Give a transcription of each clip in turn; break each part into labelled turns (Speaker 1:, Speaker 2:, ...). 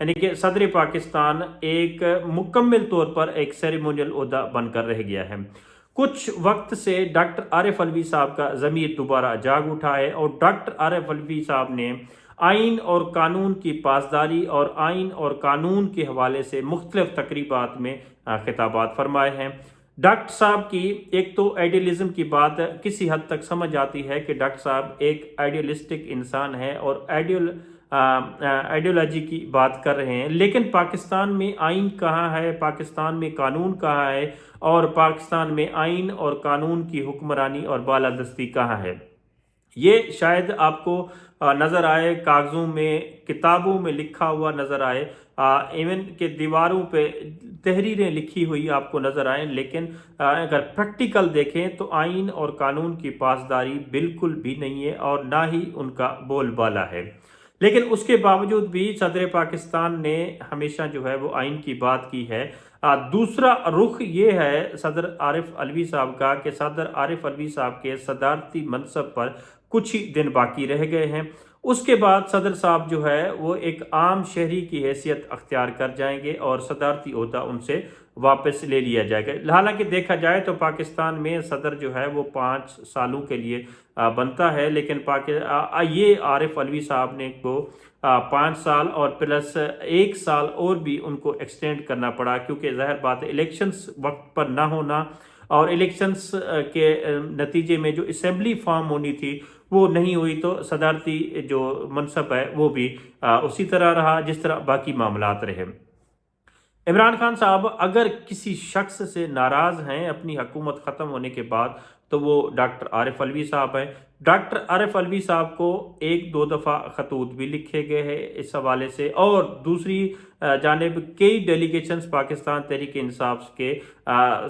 Speaker 1: यानी कि सदर पाकिस्तान एक मुकम्मल तौर पर एक सेरेमोनियल ओहदा बनकर रह गया है। कुछ वक्त से डॉक्टर आरिफ अलवी साहब का ज़मीर दोबारा जाग उठा है और डॉक्टर आरिफ अलवी साहब ने आइन और कानून की पासदारी और आइन और कानून के हवाले से मुख्तलिफ तकरीबात में खिताबात फरमाए हैं। डॉक्टर साहब की एक तो आइडियलिज़म की बात किसी हद तक समझ आती है कि डॉक्टर साहब एक आइडियलिस्टिक इंसान है और आइडियोलॉजी की बात कर रहे हैं, लेकिन पाकिस्तान में आइन कहाँ है, पाकिस्तान में कानून कहाँ है और पाकिस्तान में आइन और कानून की हुक्मरानी और बालादस्ती कहाँ है। ये शायद आपको नज़र आए, कागज़ों में किताबों में लिखा हुआ नज़र आए, इवन के दीवारों पे तहरीरें लिखी हुई आपको नज़र आए, लेकिन अगर प्रैक्टिकल देखें तो आइन और कानून की पासदारी बिल्कुल भी नहीं है और ना ही उनका बोलबाला है। लेकिन उसके बावजूद भी सदर पाकिस्तान ने हमेशा जो है वो आइन की बात की है। दूसरा रुख ये है सदर आरिफ अलवी साहब का कि सदर आरिफ अलवी साहब के सदारती मनसब पर कुछ ही दिन बाकी रह गए हैं। उसके बाद सदर साहब जो है वो एक आम शहरी की हैसियत अख्तियार कर जाएंगे और सदारती ओहदा उनसे वापस ले लिया जाएगा। हालांकि देखा जाए तो पाकिस्तान में सदर जो है वो 5 सालों के लिए बनता है, लेकिन ये आरिफ अलवी साहब ने को 5 साल और प्लस 1 साल और भी उनको एक्सटेंड करना पड़ा, क्योंकि ज़ाहिर बात है इलेक्शंस वक्त पर ना होना और इलेक्शंस के नतीजे में जो असेंबली फॉर्म होनी थी वो नहीं हुई, तो सदारती जो मनसब है वो भी उसी तरह रहा जिस तरह बाकी मामलात रहे। इमरान खान साहब अगर किसी शख्स से नाराज़ हैं अपनी हुकूमत ख़त्म होने के बाद तो वो डॉक्टर आरिफ अलवी साहब हैं। डॉक्टर आरिफ अलवी साहब को 1-2 दफ़ा खतूत भी लिखे गए हैं इस हवाले से, और दूसरी जानिब कई डेलीगेशंस पाकिस्तान तहरीक इंसाफ के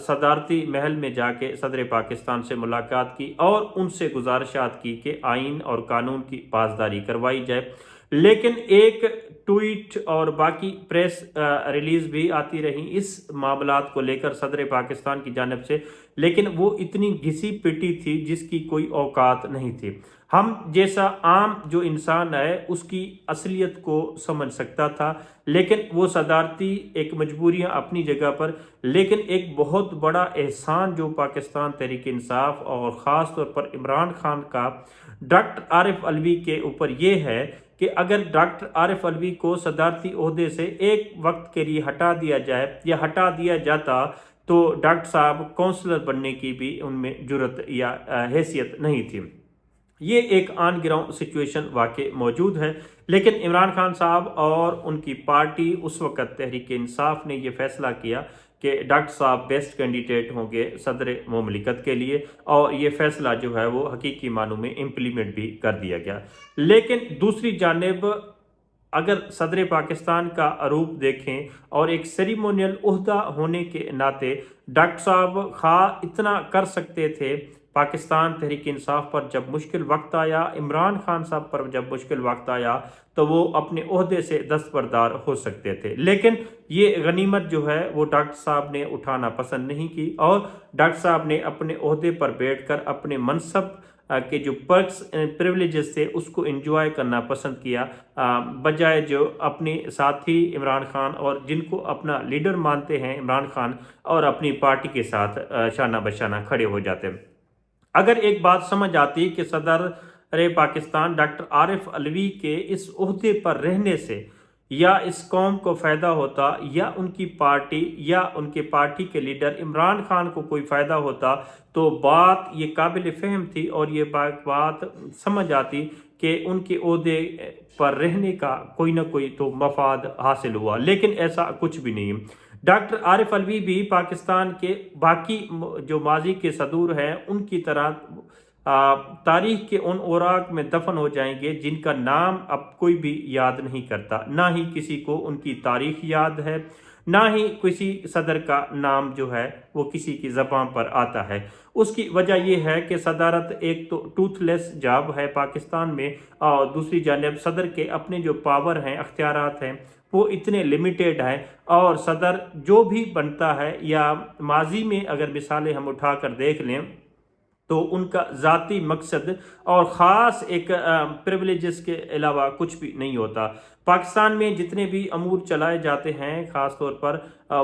Speaker 1: सदारती महल में जाके सदर पाकिस्तान से मुलाकात की और उनसे गुजारिशात की कि आइन और कानून की पासदारी करवाई जाए। लेकिन एक ट्वीट और बाकी प्रेस रिलीज़ भी आती रही इस मामलात को लेकर सदर पाकिस्तान की जानिब से, लेकिन वो इतनी घिसी पिटी थी जिसकी कोई औकात नहीं थी। हम जैसा आम जो इंसान है उसकी असलियत को समझ सकता था, लेकिन वो सदारती एक मजबूरियां अपनी जगह पर, लेकिन एक बहुत बड़ा एहसान जो पाकिस्तान तहरीक इंसाफ और ख़ास तौर पर इमरान खान का डॉक्टर आरिफ अलवी के ऊपर ये है कि अगर डॉक्टर आरिफ अलवी को सदारती ओहदे से एक वक्त के लिए हटा दिया जाए या हटा दिया जाता तो डॉक्टर साहब काउंसलर बनने की भी उनमें जुर्रत या हैसियत नहीं थी। ये एक ऑन ग्राउंड सिचुएशन वाकई मौजूद है, लेकिन इमरान खान साहब और उनकी पार्टी उस वक़्त तहरीक इंसाफ ने यह फैसला किया कि डॉक्टर साहब बेस्ट कैंडिडेट होंगे सदर मुमलिकत के लिए, और ये फ़ैसला जो है वो हकीकी मानों में इम्प्लीमेंट भी कर दिया गया। लेकिन दूसरी जानिब अगर सदर पाकिस्तान का अरूप देखें और एक सेरेमोनियल ओहदा होने के नाते डॉक्टर साहब खा इतना कर सकते थे पाकिस्तान तहरीक इंसाफ पर जब मुश्किल वक्त आया, इमरान खान साहब पर जब मुश्किल वक्त आया तो वो अपने ओहदे से दस्तबरदार हो सकते थे, लेकिन ये गनीमत जो है वो डॉक्टर साहब ने उठाना पसंद नहीं की और डॉक्टर साहब ने अपने ओहदे पर बैठकर अपने मनसब के जो पर्क्स प्रिविलेजेस थे उसको एंजॉय करना पसंद किया, बजाय जो अपने साथी इमरान खान और जिनको अपना लीडर मानते हैं इमरान खान और अपनी पार्टी के साथ शाना बशाना खड़े हो जाते। अगर एक बात समझ आती कि सदर पाकिस्तान डॉक्टर आरिफ अलवी के इस ओहदे पर रहने से या इस कौम को फ़ायदा होता या उनकी पार्टी या उनके पार्टी के लीडर इमरान खान को कोई फ़ायदा होता, तो बात ये काबिल फ़हम थी और ये बात समझ आती कि उनके ओहदे पर रहने का कोई ना कोई तो मफाद हासिल हुआ, लेकिन ऐसा कुछ भी नहीं। डॉक्टर आरिफ अलवी भी पाकिस्तान के बाकी जो माजी के सदूर हैं उनकी तरह तारीख के उन औराक में दफन हो जाएंगे जिनका नाम अब कोई भी याद नहीं करता, ना ही किसी को उनकी तारीख याद है, ना ही किसी सदर का नाम जो है वो किसी की ज़बान पर आता है। उसकी वजह यह है कि सदारत एक तो टूथलेस जॉब है पाकिस्तान में, और दूसरी जानिब सदर के अपने जो पावर हैं अख्तियारात हैं वो इतने लिमिटेड हैं, और सदर जो भी बनता है या माजी में अगर मिसालें हम उठा कर देख लें तो उनका ज़ाती मकसद और ख़ास एक प्रिविलेजेस के अलावा कुछ भी नहीं होता। पाकिस्तान में जितने भी अमूर चलाए जाते हैं, ख़ास तौर पर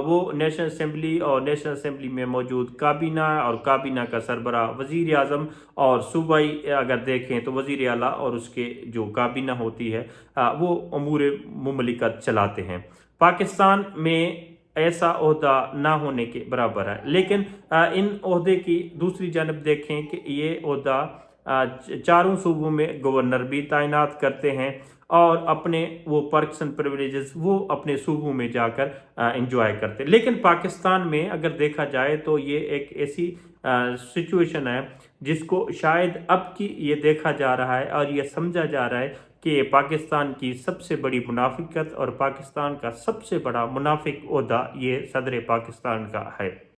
Speaker 1: वो नेशनल असम्बली और नेशनल असम्बली में मौजूद काबीना और काबीना का सरबराह वज़ीर आज़म और सूबाई अगर देखें तो वज़ीर आला और उसके जो काबीना होती है वो अमूर मुमलिकत चलाते हैं। पाकिस्तान में ऐसा ओहदा ना होने के बराबर है। लेकिन इन ओहदे की दूसरी जानब देखें कि ये ओहदा चारों सूबों में गवर्नर भी तैनात करते हैं और अपने वो पर्क्स एंड प्रिविलेजेस वो अपने सूबों में जाकर एंजॉय करते हैं। लेकिन पाकिस्तान में अगर देखा जाए तो ये एक ऐसी सिचुएशन है जिसको शायद अब की ये देखा जा रहा है और ये समझा जा रहा है कि पाकिस्तान की सबसे बड़ी मुनाफिकत और पाकिस्तान का सबसे बड़ा मुनाफिक ओहदा ये सदर पाकिस्तान का है।